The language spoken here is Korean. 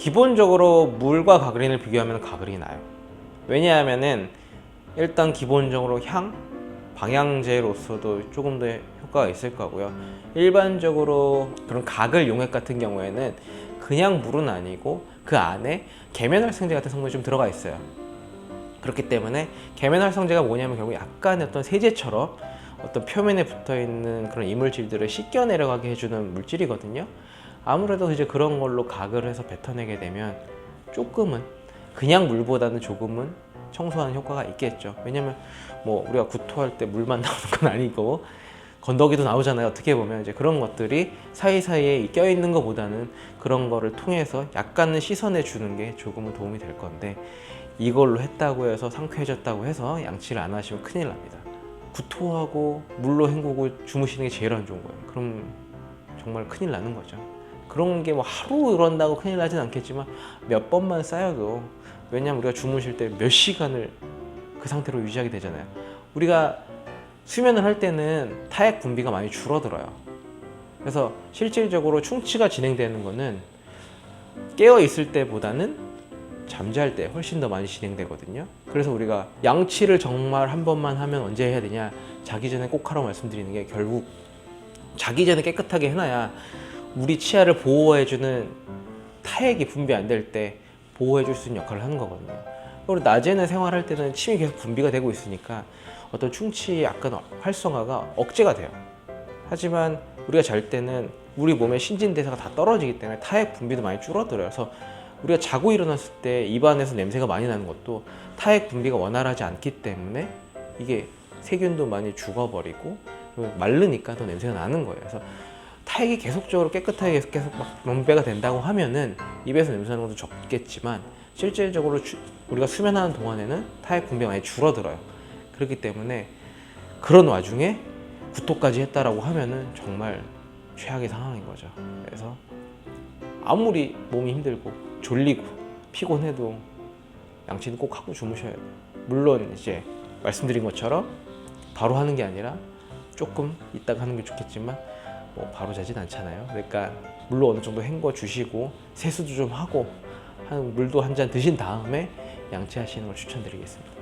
기본적으로 물과 가그린을 비교하면 가그린이 나요. 왜냐하면은 일단 기본적으로 향, 방향제로서도 조금 더 효과가 있을 거고요. 일반적으로 그런 가글 용액 같은 경우에는 그냥 물은 아니고 그 안에 계면활성제 같은 성분이 좀 들어가 있어요. 그렇기 때문에 계면활성제가 뭐냐면 결국 약간의 어떤 세제처럼 어떤 표면에 붙어 있는 그런 이물질들을 씻겨 내려가게 해주는 물질이거든요. 아무래도 이제 그런 걸로 가글을 해서 뱉어내게 되면 조금은 그냥 물보다는 조금은 청소하는 효과가 있겠죠. 왜냐면 뭐 우리가 구토할 때 물만 나오는 건 아니고 건더기도 나오잖아요. 어떻게 보면 이제 그런 것들이 사이사이에 껴있는 것보다는 그런 거를 통해서 약간은 씻어내 주는 게 조금은 도움이 될 건데, 이걸로 했다고 해서 상쾌해졌다고 해서 양치를 안 하시면 큰일 납니다. 구토하고 물로 헹구고 주무시는 게 제일 안 좋은 거예요. 그럼 정말 큰일 나는 거죠. 그런 게 뭐 하루 그런다고 큰일 나진 않겠지만 몇 번만 쌓여도, 왜냐면 우리가 주무실 때 몇 시간을 그 상태로 유지하게 되잖아요. 우리가 수면을 할 때는 타액 분비가 많이 줄어들어요. 그래서 실질적으로 충치가 진행되는 거는 깨어 있을 때보다는 잠잘 때 훨씬 더 많이 진행되거든요. 그래서 우리가 양치를 정말 한 번만 하면 언제 해야 되냐, 자기 전에 꼭 하라고 말씀드리는 게, 결국 자기 전에 깨끗하게 해놔야 우리 치아를 보호해주는 타액이 분비 안 될 때 보호해줄 수 있는 역할을 하는 거거든요. 그리고 낮에는 생활할 때는 침이 계속 분비가 되고 있으니까 어떤 충치의 약간 활성화가 억제가 돼요. 하지만 우리가 잘 때는 우리 몸의 신진대사가 다 떨어지기 때문에 타액 분비도 많이 줄어들어요. 그래서 우리가 자고 일어났을 때 입안에서 냄새가 많이 나는 것도 타액 분비가 원활하지 않기 때문에 이게 세균도 많이 죽어버리고 마르니까 또 냄새가 나는 거예요. 그래서 타액이 계속적으로 깨끗하게 계속 막 분배가 된다고 하면은 입에서 냄새 나는 것도 적겠지만, 실질적으로 우리가 수면하는 동안에는 타액 분비가 많이 줄어들어요. 그렇기 때문에 그런 와중에 구토까지 했다라고 하면은 정말 최악의 상황인 거죠. 그래서 아무리 몸이 힘들고 졸리고 피곤해도 양치는 꼭 하고 주무셔야 돼요. 물론 이제 말씀드린 것처럼 바로 하는 게 아니라 조금 있다가 하는 게 좋겠지만 뭐 바로 자진 않잖아요. 그러니까 물로 어느 정도 헹궈 주시고 세수도 좀 하고 물도 한 잔 드신 다음에 양치하시는 걸 추천드리겠습니다.